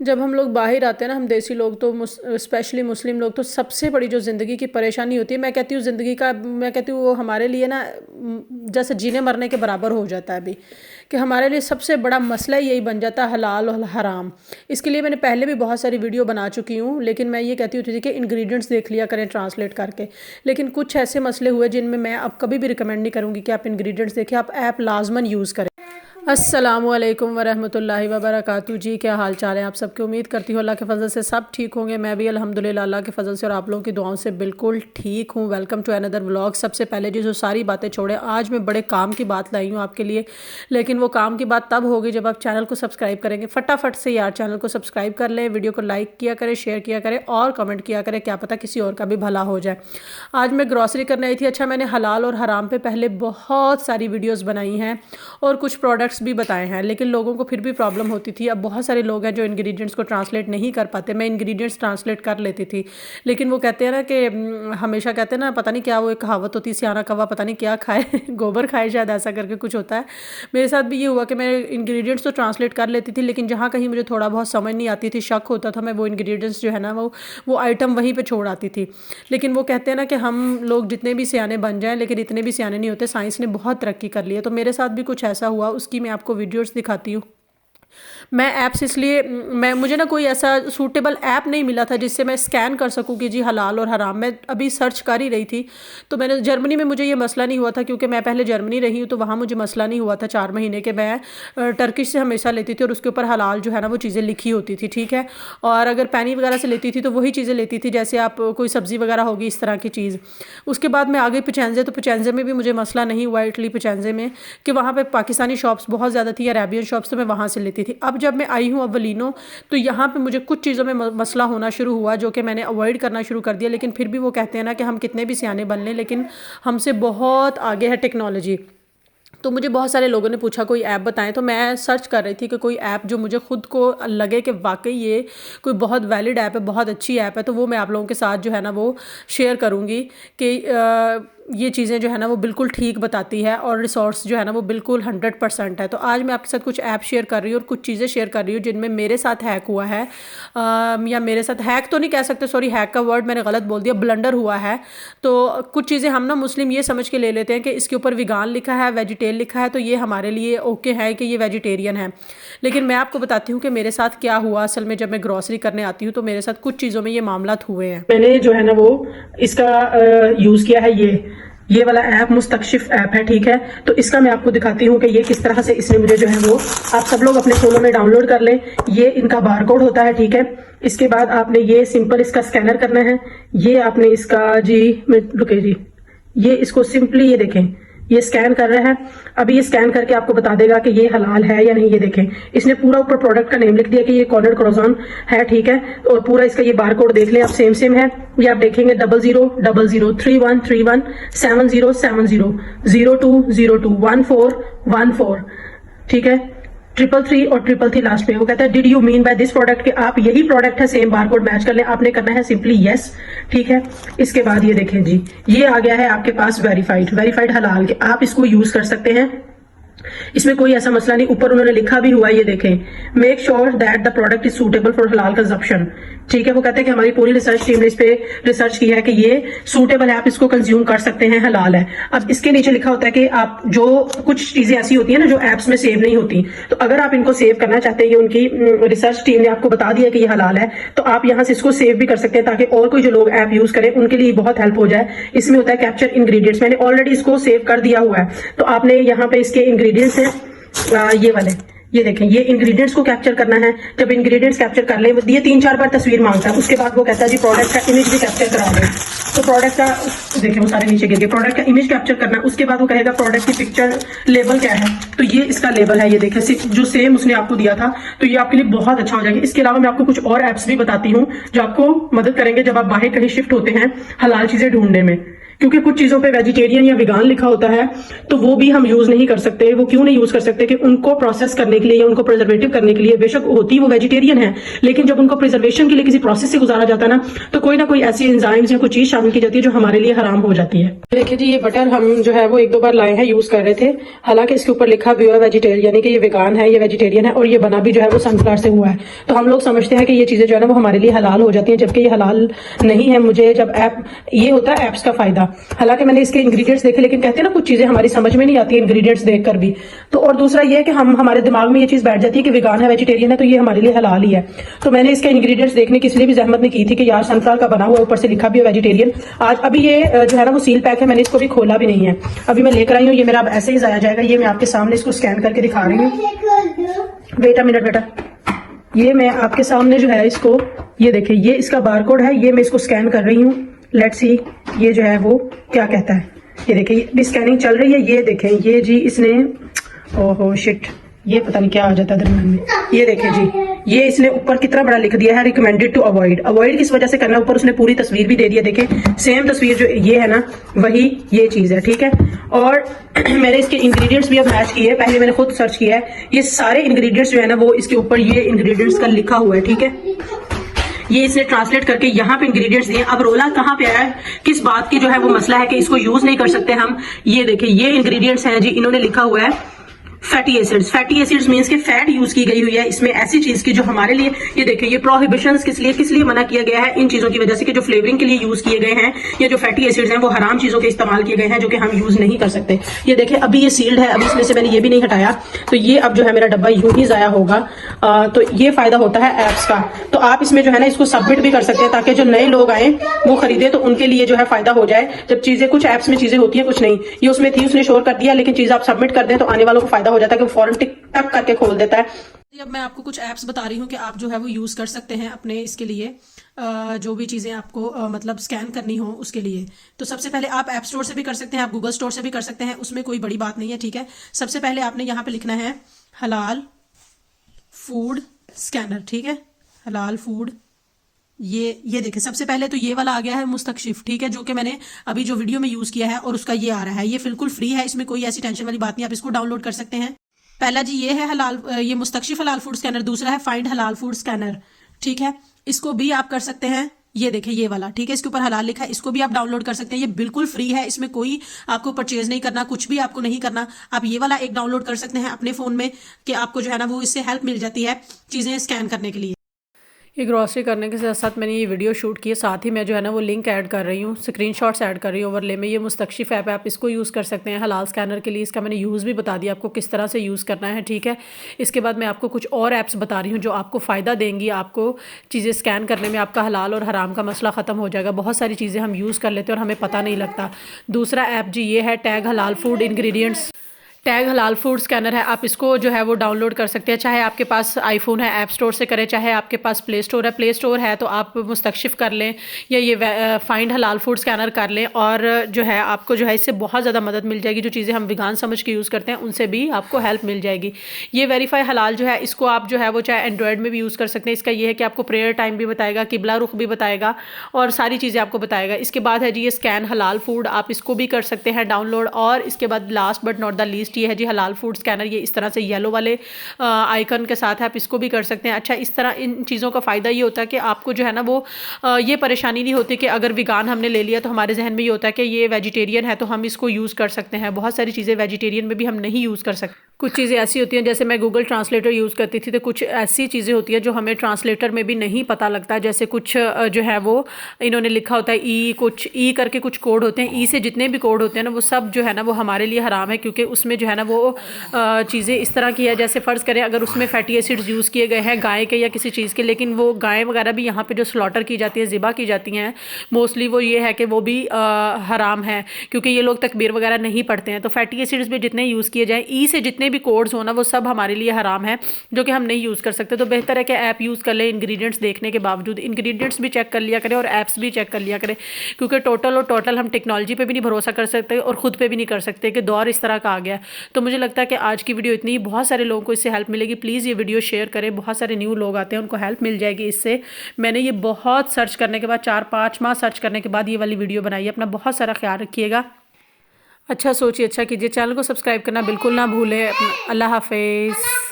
जब हम लोग बाहर आते हैं ना, हम देसी लोग तो स्पेशली मुस्लिम लोग तो सबसे बड़ी जो ज़िंदगी की परेशानी होती है, मैं कहती हूँ ज़िंदगी का, मैं कहती हूँ वो हमारे लिए ना जैसे जीने मरने के बराबर हो जाता है अभी, कि हमारे लिए सबसे बड़ा मसला ही यही बन जाता है, हलाल और हराम। इसके लिए मैंने पहले भी बहुत सारी वीडियो बना चुकी हूँ, लेकिन मैं ये कहती हूँ कि इंग्रेडिएंट्स देख लिया करें ट्रांसलेट करके। लेकिन कुछ ऐसे मसले हुए जिनमें मैं अब कभी भी रिकमेंड नहीं करूँगी कि आप इंग्रेडिएंट्स देखें, आप ऐप लाजमन यूज़ करें। अस्सलामुअलैकुम वरहमतुल्लाहि वबरकातुहू जी, क्या हाल चाल है आप सबकी। उम्मीद करती हूँ अल्लाह के फजल से सब ठीक होंगे। मैं भी अल्हम्दुलिल्लाह अल्लाह के फजल से और आप लोगों की दुआओं से बिल्कुल ठीक हूँ। Welcome to another vlog. सबसे पहले जो सारी बातें छोड़े, आज मैं बड़े काम की बात लाई हूँ आपके लिए, लेकिन वो काम की बात तब होगी जब आप चैनल को सब्सक्राइब करेंगे। फटाफट से यार चैनल को सब्सक्राइब कर लें, वीडियो को लाइक किया करें, शेयर किया करें और कमेंट किया करें, क्या पता किसी और का भी भला हो जाए। आज मैं ग्रॉसरी करने आई थी। अच्छा, मैंने हलाल और हराम पे पहले बहुत सारी वीडियोज़ बनाई हैं और कुछ प्रोडक्ट्स भी बताए हैं, लेकिन लोगों को फिर भी प्रॉब्लम होती थी। अब बहुत सारे लोग हैं जो इंग्रेडिएंट्स को ट्रांसलेट नहीं कर पाते। मैं इंग्रेडिएंट्स ट्रांसलेट कर लेती थी, लेकिन वो कहते हैं ना कि हमेशा कहते हैं ना, पता नहीं क्या वो एक कहावत होती है, सियाना कौवा पता नहीं क्या खाए गोबर खाए, शायद ऐसा करके कुछ होता है। मेरे साथ भी ये हुआ कि मैं इंग्रेडिएंट्स तो ट्रांसलेट कर लेती थी, लेकिन जहाँ कहीं मुझे थोड़ा बहुत समझ नहीं आती थी, शक होता था, मैं वो इंग्रेडिएंट्स जो है ना वो आइटम वहीं पर छोड़ आती थी। लेकिन वो कहते हैं ना कि हम लोग जितने भी सियाने बन जाएं, लेकिन इतने भी सियाने नहीं होते। साइंस ने बहुत तरक्की कर ली है। तो मेरे साथ भी कुछ ऐसा हुआ, उसकी मैं आपको वीडियोज़ दिखाती हूँ। मैं ऐप्स इसलिए मैं मुझे ना कोई ऐसा सूटेबल ऐप नहीं मिला था जिससे मैं स्कैन कर सकूं कि जी हलाल और हराम। मैं अभी सर्च कर ही रही थी, तो मैंने जर्मनी में मुझे ये मसला नहीं हुआ था, क्योंकि मैं पहले जर्मनी रही हूँ, तो वहाँ मुझे मसला नहीं हुआ था 4 महीने के। मैं टर्किश से हमेशा लेती थी और उसके ऊपर हलाल जो है ना वो चीज़ें लिखी होती थी, ठीक है। और अगर पैनी वगैरह से लेती थी तो वही चीज़ें लेती थी, जैसे आप कोई सब्ज़ी वगैरह होगी इस तरह की चीज़। उसके बाद मैं आ गई पिचेंजे, तो पिचेंजे में भी मुझे मसला नहीं हुआ, इटली पिचेंजे में, कि वहाँ पे पाकिस्तानी शॉप्स बहुत ज़्यादा थी, अरेबियन शॉप्स, तो मैं वहाँ से लेती थी। अब जब मैं आई हूँ अवलिनो, तो यहाँ पे मुझे कुछ चीज़ों में मसला होना शुरू हुआ, जो कि मैंने अवॉइड करना शुरू कर दिया। लेकिन फिर भी वो कहते हैं ना कि हम कितने भी सियाने बन लें, लेकिन हमसे बहुत आगे है टेक्नोलॉजी। तो मुझे बहुत सारे लोगों ने पूछा कोई ऐप बताएं, तो मैं सर्च कर रही थी कि कोई ऐप जो मुझे खुद को लगे कि वाकई ये कोई बहुत वैलिड ऐप है, बहुत अच्छी ऐप है, तो वो मैं आप लोगों के साथ जो है ना वो शेयर करूँगी कि ये चीज़ें जो है ना वो बिल्कुल ठीक बताती है और रिसोर्स जो है ना वो बिल्कुल 100% है। तो आज मैं आपके साथ कुछ ऐप शेयर कर रही हूँ और कुछ चीज़ें शेयर कर रही हूँ जिनमें मेरे साथ हैक हुआ है, या मेरे साथ हैक तो नहीं कह सकते, सॉरी हैक का वर्ड मैंने गलत बोल दिया, ब्लंडर हुआ है। तो कुछ चीज़ें हम ना मुस्लिम ये समझ के ले लेते हैं कि इसके ऊपर वीगान लिखा है, वेजिटेरियन लिखा है, तो ये हमारे लिए ओके है कि ये वेजिटेरियन है। लेकिन मैं आपको बताती हूँ कि मेरे साथ क्या हुआ। असल में जब मैं ग्रॉसरी करने आती हूँ तो मेरे साथ कुछ चीज़ों में ये मामला हुए हैं। मैंने जो है ना वो इसका यूज़ किया है, ये वाला ऐप मुस्तकशिफ ऐप है, ठीक है। तो इसका मैं आपको दिखाती हूँ कि ये किस तरह से इसने मुझे जो है वो, आप सब लोग अपने फोनों में डाउनलोड कर लें। ये इनका बारकोड होता है, ठीक है। इसके बाद आपने ये सिंपल इसका स्कैनर करना है। ये आपने इसका रुके जी, ये इसको सिंपली ये देखें, ये स्कैन कर रहा है। अभी ये स्कैन करके आपको बता देगा कि ये हलाल है या नहीं। ये देखें, इसने पूरा ऊपर प्रोडक्ट का नेम लिख दिया कि ये कॉर्नर क्रोजॉन है, ठीक है। और पूरा इसका ये बारकोड देख लें आप, सेम सेम है। ये आप देखेंगे 000031317002021414, ठीक है। 333 और 333 लास्ट पे। वो कहता है did you mean by this product, कि आप यही प्रोडक्ट है, सेम बारकोड मैच कर लें। आपने करना है सिंपली यस, ठीक है। इसके बाद ये देखें जी, ये आ गया है आपके पास वेरीफाइड हलाल, के आप इसको यूज कर सकते हैं, इसमें कोई ऐसा मसला नहीं। ऊपर उन्होंने लिखा भी हुआ है, ये देखें, make sure that the product is suitable for हलाल कंजप्शन, ठीक है। वो कहते हैं कि हमारी पूरी रिसर्च टीम ने इस पे रिसर्च की है कि ये सूटेबल है, आप इसको कंज्यूम कर सकते हैं, हलाल है। अब इसके नीचे लिखा होता है कि आप जो कुछ चीजें ऐसी होती है ना जो एप्स में सेव नहीं होती, तो अगर आप इनको सेव करना चाहते हैं, ये उनकी रिसर्च टीम ने आपको बता दिया कि ये हलाल है, तो आप यहाँ से इसको सेव भी कर सकते हैं, ताकि और कोई जो लोग ऐप यूज करें उनके लिए बहुत हेल्प हो जाए। इसमें होता है कैप्चर इंग्रेडिएंट्स, मैंने ऑलरेडी इसको सेव कर दिया हुआ है। तो आपने यहाँ पे इसके इंग्रेडिएंट्स हैं ये वाले, ये देखें, ये इंग्रेडिएंट्स को कैप्चर करना है। जब इंग्रेडिएंट्स कैप्चर कर ले, ये 3-4 बार तस्वीर मांगता है। उसके बाद वो कहता है जी प्रोडक्ट का इमेज भी कैप्चर करा दें। तो प्रोडक्ट का देखें, वो सारे नीचे गिर गए। प्रोडक्ट का इमेज कैप्चर करना, उसके बाद वो कहेगा प्रोडक्ट की पिक्चर, लेबल क्या है, तो ये इसका लेबल है, ये देखें जो सेम उसने आपको दिया था। तो ये आपके लिए बहुत अच्छा हो जाएगा। इसके अलावा मैं आपको कुछ और ऐप्स भी बताती हूँ जो आपको मदद करेंगे जब आप बाहर कहीं शिफ्ट होते हैं हलाल चीजें ढूंढने में। क्योंकि कुछ चीज़ों पे वेजिटेरियन या वेगान लिखा होता है, तो वो भी हम यूज़ नहीं कर सकते। वो क्यों नहीं यूज़ कर सकते कि उनको प्रोसेस करने के लिए या उनको प्रिजर्वेटिव करने के लिए, बेशक होती वो वेजिटेरियन है, लेकिन जब उनको प्रिजर्वेशन के लिए किसी प्रोसेस से गुजारा जाता है ना, तो कोई ना कोई ऐसी एंजाइम्स या कोई चीज़ शामिल की जाती है जो हमारे लिए हराम हो जाती है। देखिए जी, ये बटर हम जो है वो 1-2 बार लाए हैं, यूज़ कर रहे थे। हालांकि इसके ऊपर लिखा भी हुआ है वेजिटेरियन, यानी कि ये वेगान है, ये वेजिटेरियन है, और ये बना भी जो है वो सनफ्लावर से हुआ है। तो हम लोग समझते हैं कि ये चीज़ें जो है ना वो हमारे लिए हलाल हो जाती हैं, जबकि ये हलाल नहीं है। मुझे जब ये होता है ऐप्स का फायदा। हालांकि मैंने इसके इंग्रेडिएंट्स देखे, लेकिन कहते हैं ना कुछ चीजें हमारी समझ में नहीं आती है इंग्रेडिएंट्स देखकर भी। तो और दूसरा ये है कि हमारे दिमाग में ये चीज बैठ जाती है कि वेगान है, वेजिटेरियन है, तो ये हमारे लिए हलाल ही है। तो मैंने इसके इंग्रेडिएंट्स देखने की इसलिए भी जहमत नहीं की थी कि यार सनफ्लावर का बना हुआ, ऊपर से लिखा भी है वेजिटेरियन। आज अभी ये जो है ना वो सील पैक है, मैंने इसको भी खोला भी नहीं है, अभी मैं लेकर आई हूँ। ये मेरा अब ऐसे ही जाया जाएगा। ये मैं आपके सामने इसको स्कैन करके दिखा रही हूँ। वेट अ मिनट बेटा, ये मैं आपके सामने जो है इसको, ये देखिए, ये इसका बारकोड है, ये मैं इसको स्कैन कर रही हूँ। लेट्स सी ये जो है वो क्या कहता है। ये देखिए भी स्कैनिंग चल रही है। ये देखें, ये जी इसने, ओहो शिट, ये पता नहीं क्या आ जाता है दरम्यान में। ये देखें जी, ये इसने ऊपर कितना बड़ा लिख दिया है, रिकमेंडेड टू अवॉइड। अवॉइड किस वजह से करना, ऊपर उसने पूरी तस्वीर भी दे दी है। देखें सेम तस्वीर जो ये है ना, वही ये चीज है, ठीक है। और मैंने इसके इंग्रेडिएंट्स भी अब मैच किए हैं, पहले मैंने खुद सर्च किया है। ये सारे इंग्रेडिएंट्स जो है ना वो इसके ऊपर ये इंग्रेडिएंट्स का लिखा हुआ है, ठीक है। ये इसने ट्रांसलेट करके यहाँ पे इंग्रेडिएंट्स दिए। अब रोला कहाँ पे आया है, किस बात की जो है वो मसला है कि इसको यूज नहीं कर सकते हम। ये देखिए, ये इंग्रेडिएंट्स हैं जी, इन्होंने लिखा हुआ है fatty acids. Fatty acids means के फैट यूज की गई हुई है इसमें, ऐसी चीज की जो हमारे लिए, ये देखिए, ये प्रोहिबिशंस किस लिए मना किया गया है, इन चीजों की वजह से कि जो फ्लेवरिंग के लिए यूज किए गए हैं, या जो फैटी एसिड्स हैं वो हराम चीजों के इस्तेमाल किए गए हैं जो कि हम यूज नहीं कर सकते। ये देखिए, अभी ये सील्ड है, अभी इसमें से मैंने ये भी नहीं हटाया, तो ये अब जो है मेरा डब्बा यूं ही जाया होगा। तो ये फायदा होता है एप्स का। तो आप इसमें जो है ना इसको सबमिट भी कर सकते हैं, ताकि जो नए लोग आए वो खरीदे तो उनके लिए जो है फायदा हो जाए। जब चीजें, कुछ एप्स में चीजें होती है, कुछ नहीं, ये उसमें थी, उसने शोर कर दिया, लेकिन चीज आप सबमिट कर दें तो आने वालों को फायदा हो जाता है कि फौरन टिक टक करके खोल देता है। अब मैं आपको कुछ ऐप्स बता रही हूँ कि आप जो है वो यूज़ कर सकते हैं अपने इसके लिए, जो भी चीज़ें आपको मतलब स्कैन करनी हो उसके लिए। तो सबसे पहले आप ऐप स्टोर से भी कर सकते हैं, आप गूगल स्टोर से भी कर सकते हैं, उसमें कोई बड़ी बात नहीं है, ठीक है। सबसे पहले आपने यहाँ पे लिखना है हलाल फूड स्कैनर, ठीक है, हलाल फूड। ये देखें, सबसे पहले तो ये वाला आ गया है मुस्तकशिफ, ठीक है, जो कि मैंने अभी जो वीडियो में यूज़ किया है, और उसका ये आ रहा है। ये बिल्कुल फ्री है, इसमें कोई ऐसी टेंशन वाली बात नहीं, आप इसको डाउनलोड कर सकते हैं। पहला जी ये है हलाल, ये मुस्तकशिफ हलाल फूड स्कैनर। दूसरा है फाइंड हलाल फूड स्कैनर, ठीक है, इसको भी आप कर सकते हैं। ये देखें, ये वाला, ठीक है, इसके ऊपर हलाल लिखा है, इसको भी आप डाउनलोड कर सकते हैं। ये बिल्कुल फ्री है, इसमें कोई आपको परचेज नहीं करना, कुछ भी आपको नहीं करना। आप ये वाला एक डाउनलोड कर सकते हैं अपने फ़ोन में, कि आपको जो है ना वो इससे हेल्प मिल जाती है चीज़ें स्कैन करने के लिए। ये ग्रॉसरी करने के साथ साथ मैंने ये वीडियो शूट की है, साथ ही मैं जो है ना वो लिंक ऐड कर रही हूँ, स्क्रीनशॉट्स ऐड कर रही हूँ ओवरले में। ये मुस्तकशिफ ऐप है, आप इसको यूज़ कर सकते हैं हलाल स्कैनर के लिए। इसका मैंने यूज़ भी बता दिया आपको किस तरह से यूज़ करना है, ठीक है। इसके बाद मैं आपको कुछ और ऐप्स बता रही हूँ जो आपको फ़ायदा देंगी, आपको चीज़ें स्कैन करने में आपका हलाल और हराम का मसला ख़त्म हो जाएगा। बहुत सारी चीज़ें हम यूज़ कर लेते हैं और हमें पता नहीं लगता। दूसरा ऐप जी ये है टैग हलाल फूड इंग्रेडिएंट्स। टैग हलाल फूड स्कैनर है, आप इसको जो है वो डाउनलोड कर सकते हैं, चाहे आपके पास आईफोन है ऐप स्टोर से करें, चाहे आपके पास प्ले स्टोर है। प्ले स्टोर है तो आप मुस्तकशिफ कर लें, या ये फाइंड हलाल फूड स्कैनर कर लें, और जो है आपको जो है इससे बहुत ज़्यादा मदद मिल जाएगी। जो चीज़ें हम वेगान समझ के यूज़ करते हैं उनसे भी आपको हेल्प मिल जाएगी। ये वेरीफाई हलाल जो है, इसको आप जो है वो चाहे एंड्रॉयड में भी यूज़ कर सकते हैं। इसका ये है कि आपको प्रेयर टाइम भी बताएगा, किबला रुख भी बताएगा, और सारी चीज़ें आपको बताएगा। इसके बाद है जी ये स्कैन हलाल फूड, आप इसको भी कर सकते हैं डाउनलोड। और इसके बाद last but not the least ये है जी हलाल फूड स्कैनर। ये इस तरह से येलो वाले आइकन के साथ है, आप इसको भी कर सकते हैं। अच्छा, इस तरह इन चीज़ों का फ़ायदा ये होता है कि आपको जो है ना वो ये परेशानी नहीं होती कि अगर वेगान हमने ले लिया तो हमारे जहन में ये होता है कि ये वेजिटेरियन है तो हम इसको यूज़ कर सकते हैं। बहुत सारी चीज़ें वेजिटेरियन में भी हम नहीं यूज़ कर सकते। कुछ चीज़ें ऐसी होती हैं, जैसे मैं गूगल ट्रांसलेटर यूज़ करती थी, तो कुछ ऐसी चीज़ें होती हैं जो हमें ट्रांसलेटर में भी नहीं पता लगता। जैसे कुछ जो है वो इन्होंने लिखा होता है ई, कुछ ई करके कुछ कोड होते हैं। ई से जितने भी कोड होते हैं ना वो सब जो है ना वो हमारे लिए हराम है, क्योंकि उसमें जो है ना वो चीज़ें इस तरह की है, जैसे फ़र्ज़ करें अगर उसमें फैटी एसिड्स यूज़ किए गए हैं गाय के या किसी चीज़ के, लेकिन वो गाय वगैरह भी यहाँ पे जो स्लॉटर की जाती है, ज़िबा की जाती हैं, मोस्टली वो ये है कि वो भी हराम है, क्योंकि ये लोग तकबीर वगैरह नहीं पढ़ते हैं। तो फैटी एसिड्स भी जितने यूज़ किए जाएँ, ई से जितने जितने भी कोड्स हो ना वो सब हमारे लिए हराम है, जो कि हम नहीं यूज़ कर सकते। तो बेहतर है कि ऐप यूज़ कर ले, इंग्रेडिएंट्स देखने के बावजूद इंग्रेडिएंट्स भी चेक कर लिया करें और ऐप्स भी चेक कर लिया करें, क्योंकि टोटल हम टेक्नोलॉजी पे भी नहीं भरोसा कर सकते और ख़ुद पे भी नहीं कर सकते कि दौर इस तरह का आ गया। तो मुझे लगता है कि आज की वीडियो इतनी, बहुत सारे लोगों को इससे हेल्प मिलेगी। प्लीज़ ये वीडियो शेयर करें, बहुत सारे न्यू लोग आते हैं उनको हेल्प मिल जाएगी इससे। मैंने ये बहुत सर्च करने के बाद 4-5 माह सर्च करने के बाद ये वाली वीडियो बनाई है। अपना बहुत सारा ख्याल रखिएगा, अच्छा सोचिए, अच्छा कीजिए, चैनल को सब्सक्राइब करना बिल्कुल ना भूलें। अल्लाह हाफिज़।